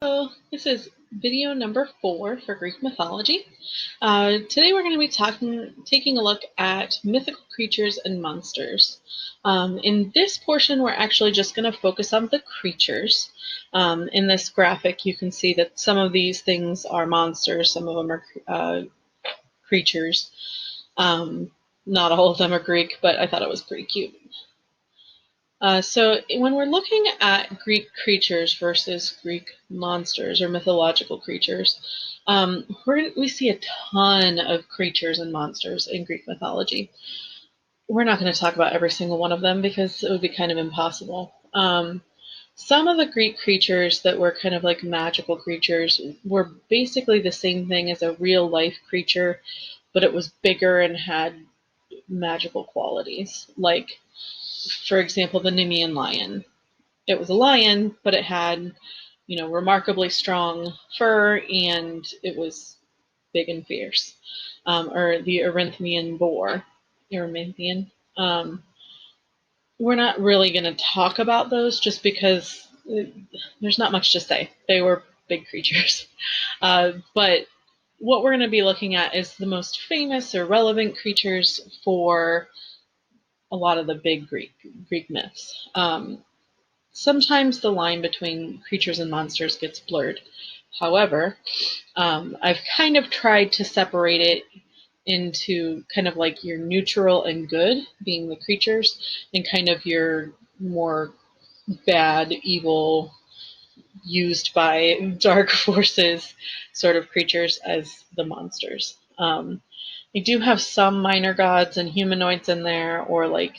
So this is video number 4 for Greek mythology. Today we're going to be taking a look at mythical creatures and monsters. In this portion, we're actually just going to focus on the creatures. In this graphic, you can see that some of these things are monsters, some of them are creatures. Not all of them are Greek, but I thought it was pretty cute. So when we're looking at Greek creatures versus Greek monsters or mythological creatures, we see a ton of creatures and monsters in Greek mythology. We're not going to talk about every single one of them because it would be kind of impossible. Some of the Greek creatures that were kind of like magical creatures were basically the same thing as a real life creature, but it was bigger and had magical qualities. Like, for example, the Nemean lion. It was a lion, but it had, remarkably strong fur, and it was big and fierce. Or the Erinthian boar. Erinthian. We're not really going to talk about those just because there's not much to say. They were big creatures. But what we're going to be looking at is the most famous or relevant creatures for a lot of the big Greek myths. Sometimes the line between creatures and monsters gets blurred. However, I've kind of tried to separate it into kind of like your neutral and good, being the creatures, and kind of your more bad, evil, used by dark forces sort of creatures as the monsters. I do have some minor gods and humanoids in there, or like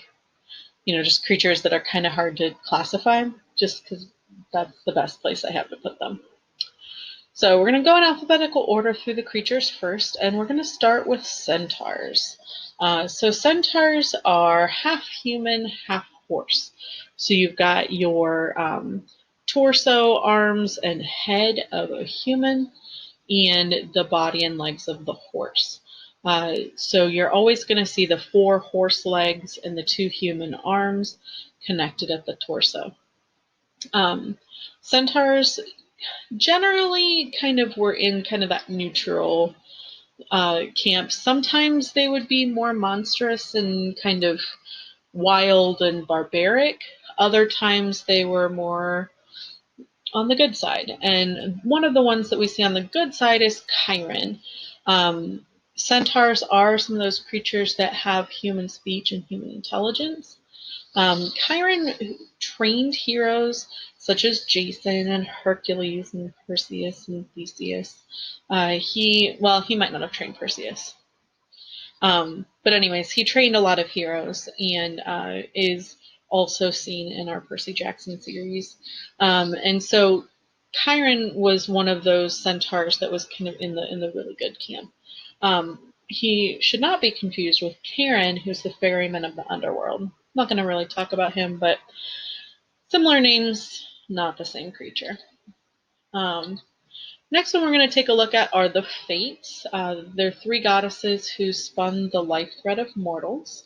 just creatures that are kind of hard to classify, just because that's the best place I have to put them. So we're going to go in alphabetical order through the creatures first, and we're going to start with centaurs. So centaurs are half human, half horse. So you've got your torso, arms, and head of a human, and the body and legs of the horse. So you're always going to see the 4 horse legs and the 2 human arms connected at the torso. Centaurs generally kind of were in kind of that neutral camp. Sometimes they would be more monstrous and kind of wild and barbaric. Other times they were more on the good side. And one of the ones that we see on the good side is Chiron. Centaurs are some of those creatures that have human speech and human intelligence. Chiron trained heroes such as Jason and Hercules and Perseus and Theseus. He might not have trained Perseus. But anyways, he trained a lot of heroes and is also seen in our Percy Jackson series. And so Chiron was one of those centaurs that was kind of in the really good camp. He should not be confused with Charon, who's the ferryman of the underworld. I'm not going to really talk about him, but similar names, not the same creature. Next one we're going to take a look at are the Fates. They're 3 goddesses who spun the life thread of mortals.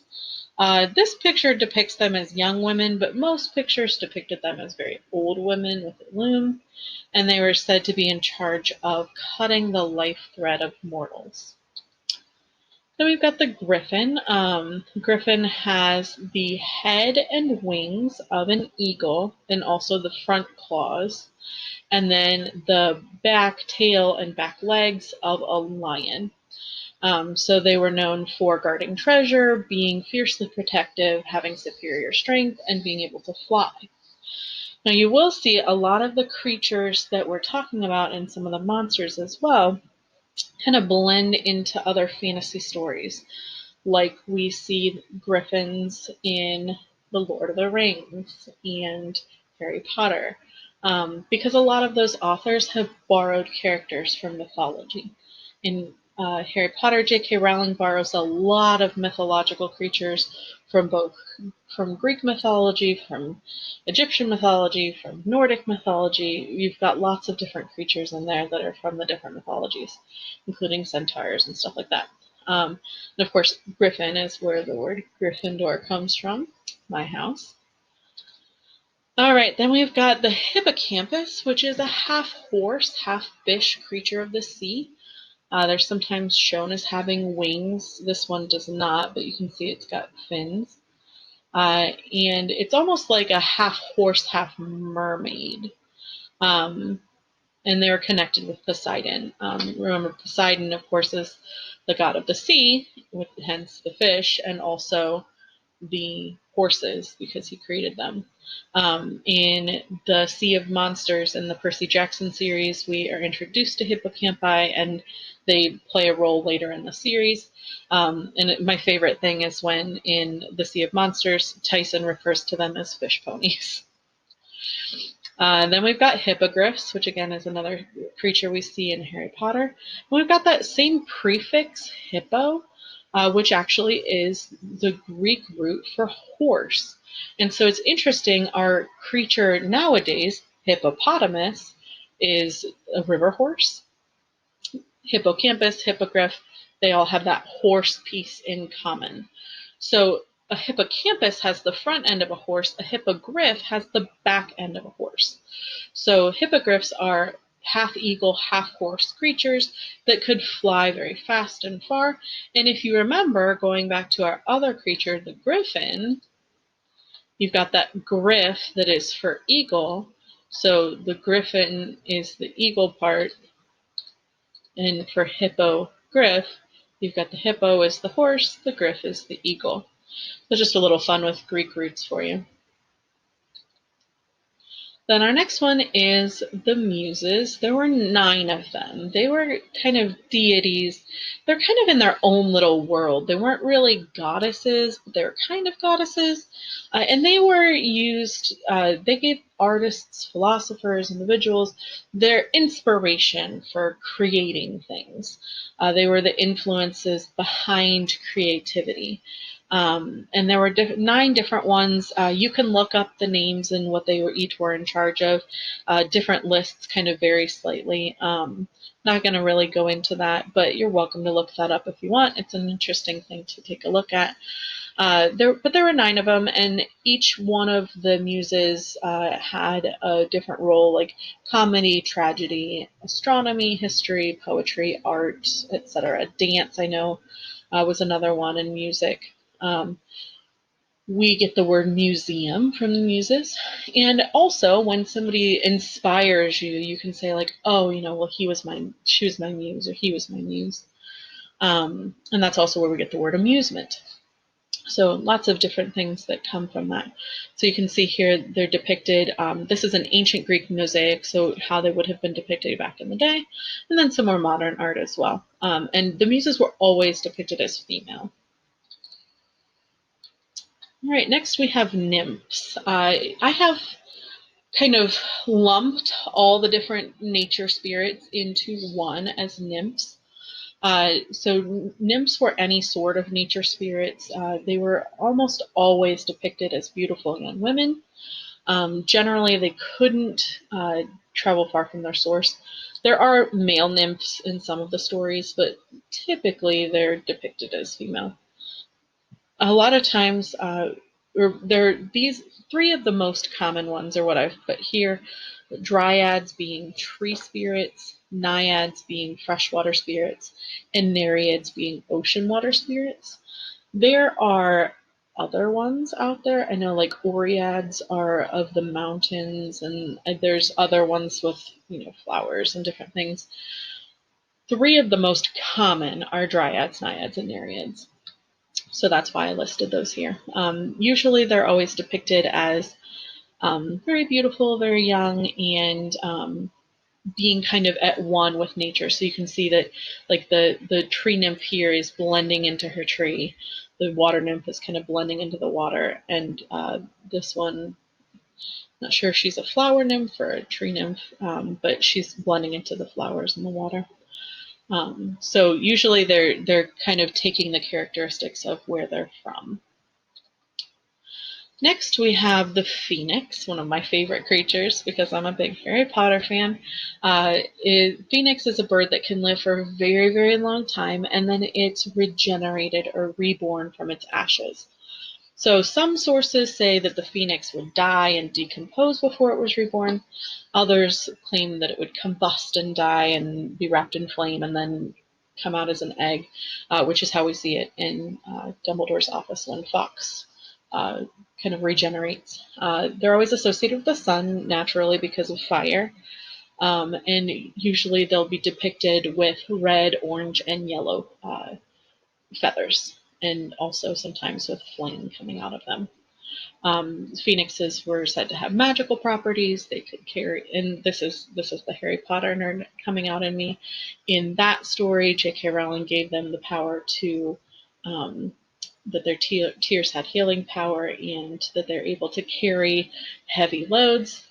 This picture depicts them as young women, but most pictures depicted them as very old women with a loom, and they were said to be in charge of cutting the life thread of mortals. So we've got the griffin. Griffin has the head and wings of an eagle and also the front claws, and then the back, tail, and back legs of a lion. So they were known for guarding treasure, being fiercely protective, having superior strength, and being able to fly. Now you will see a lot of the creatures that we're talking about and some of the monsters as well kind of blend into other fantasy stories. Like we see griffins in The Lord of the Rings and Harry Potter. Because a lot of those authors have borrowed characters from mythology. In Harry Potter, J.K. Rowling borrows a lot of mythological creatures from Greek mythology, from Egyptian mythology, from Nordic mythology. You've got lots of different creatures in there that are from the different mythologies, including centaurs and stuff like that. And of course, griffin is where the word Gryffindor comes from, my house. All right, then we've got the hippocampus, which is a half horse, half fish creature of the sea. They're sometimes shown as having wings. This one does not, but you can see it's got fins. And it's almost like a half horse, half mermaid. Um, and they're connected with Poseidon. Remember, Poseidon, of course, is the god of the sea, hence the fish, and also the horses because he created them. In the Sea of Monsters in the Percy Jackson series, we are introduced to hippocampi, and they play a role later in the series. My favorite thing is when in the Sea of Monsters, Tyson refers to them as fish ponies. Then we've got hippogriffs, which again is another creature we see in Harry Potter. And we've got that same prefix, hippo, which actually is the Greek root for horse. And so it's interesting, our creature nowadays, hippopotamus, is a river horse. Hippocampus, hippogriff, they all have that horse piece in common. So a hippocampus has the front end of a horse, a hippogriff has the back end of a horse. So hippogriffs are half eagle, half horse creatures that could fly very fast and far. And if you remember, going back to our other creature, the griffin, you've got that griff that is for eagle. So the griffin is the eagle part, and for hippogriff, you've got the hippo is the horse, the griff is the eagle. So just a little fun with Greek roots for you. Then our next one is the Muses. There were 9 of them. They were kind of deities. They're kind of in their own little world. They weren't really goddesses, but they were kind of goddesses. And they were used, they gave artists, philosophers, individuals their inspiration for creating things. They were the influences behind creativity. And there were 9 different ones. You can look up the names and what they were each were in charge of. Different lists kind of vary slightly. Not going to really go into that, but you're welcome to look that up if you want. It's an interesting thing to take a look at. But there were 9 of them, and each one of the muses had a different role, like comedy, tragedy, astronomy, history, poetry, art, etc. Dance, I know, was another one, and music. We get the word museum from the muses. And also, when somebody inspires you, you can say, like, oh, well, she was my muse, or he was my muse. And that's also where we get the word amusement. So lots of different things that come from that. So you can see here they're depicted. This is an ancient Greek mosaic, so how they would have been depicted back in the day, and then some more modern art as well. And the muses were always depicted as female. All right, next we have nymphs. I have kind of lumped all the different nature spirits into one as nymphs. So nymphs were any sort of nature spirits. They were almost always depicted as beautiful young women. Generally, they couldn't travel far from their source. There are male nymphs in some of the stories, but typically they're depicted as female. A lot of times, these 3 of the most common ones are what I've put here. Dryads being tree spirits, naiads being freshwater spirits, and nereids being ocean water spirits. There are other ones out there. I know, like, oreads are of the mountains, and there's other ones with, flowers and different things. 3 of the most common are dryads, naiads, and nereids. So that's why I listed those here. Usually they're always depicted as very beautiful, very young, and being kind of at one with nature. So you can see that, like, the tree nymph here is blending into her tree. The water nymph is kind of blending into the water. And this one, not sure if she's a flower nymph or a tree nymph, but she's blending into the flowers in the water. So usually they're kind of taking the characteristics of where they're from. Next, we have the phoenix, one of my favorite creatures because I'm a big Harry Potter fan. Phoenix is a bird that can live for a very, very long time, and then it's regenerated or reborn from its ashes. So some sources say that the phoenix would die and decompose before it was reborn. Others claim that it would combust and die and be wrapped in flame and then come out as an egg, which is how we see it in Dumbledore's office when Fawkes kind of regenerates. They're always associated with the sun naturally because of fire. And usually they'll be depicted with red, orange, and yellow feathers, and also sometimes with flame coming out of them. Phoenixes were said to have magical properties. They could carry, and this is the Harry Potter nerd coming out in me. In that story, J.K. Rowling gave them the power to, that their tears had healing power, and that they're able to carry heavy loads.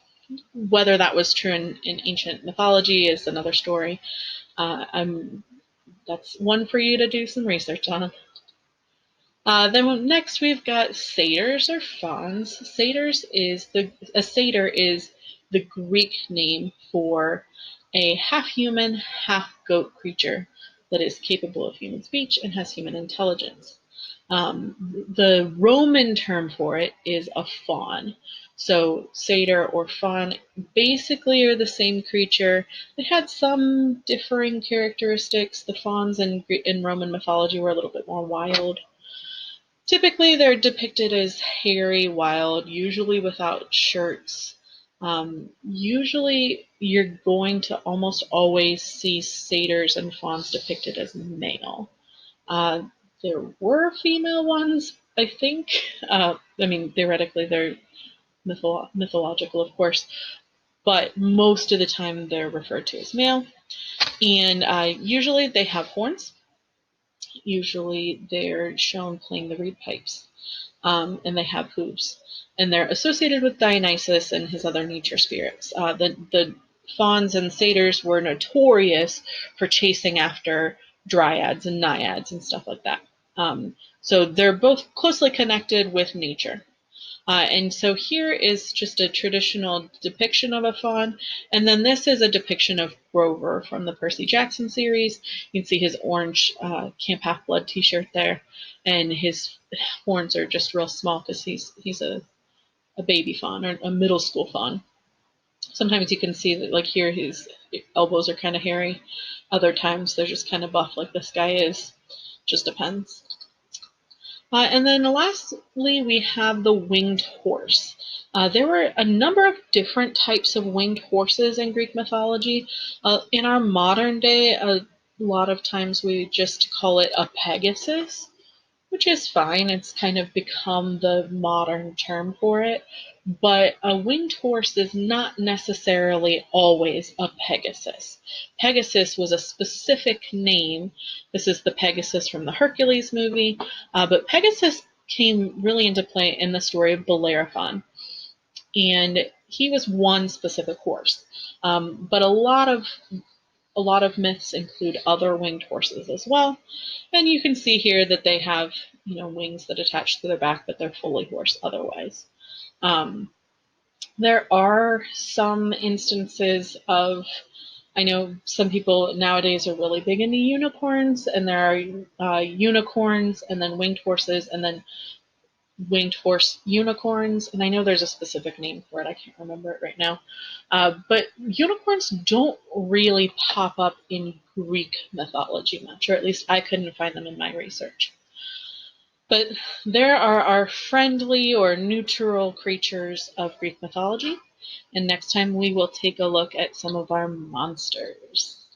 Whether that was true in ancient mythology is another story. That's one for you to do some research on. Then next we've got satyrs or fauns. A satyr is the Greek name for a half-human, half-goat creature that is capable of human speech and has human intelligence. The Roman term for it is a faun. So satyr or faun basically are the same creature. They had some differing characteristics. The fauns in Roman mythology were a little bit more wild. Typically, they're depicted as hairy, wild, usually without shirts. Usually, you're going to almost always see satyrs and fauns depicted as male. Uh, there were female ones, I think. Theoretically, they're mythological, of course, but most of the time they're referred to as male. And usually they have horns. Usually they're shown playing the reed pipes. And they have hooves. And they're associated with Dionysus and his other nature spirits. The fauns and satyrs were notorious for chasing after dryads and naiads and stuff like that. So they're both closely connected with nature. And so here is just a traditional depiction of a faun. And then this is a depiction of Grover from the Percy Jackson series. You can see his orange Camp Half-Blood t-shirt there. And his horns are just real small because he's a baby faun or a middle school faun. Sometimes you can see that, like here, his elbows are kind of hairy. Other times they're just kind of buff like this guy is. Just depends. And then lastly, we have the winged horse. There were a number of different types of winged horses in Greek mythology. In our modern day, a lot of times we just call it a Pegasus, which is fine. It's kind of become the modern term for it. But a winged horse is not necessarily always a Pegasus. Pegasus was a specific name. This is the Pegasus from the Hercules movie. But Pegasus came really into play in the story of Bellerophon. And he was one specific horse. But a lot of myths include other winged horses as well. And you can see here that they have, wings that attach to their back, but they're fully horse otherwise. There are some instances of, I know some people nowadays are really big into unicorns, and there are unicorns and then winged horses and then winged horse unicorns. And I know there's a specific name for it. I can't remember it right now. But unicorns don't really pop up in Greek mythology much, or at least I couldn't find them in my research. But there are our friendly or neutral creatures of Greek mythology. And next time we will take a look at some of our monsters.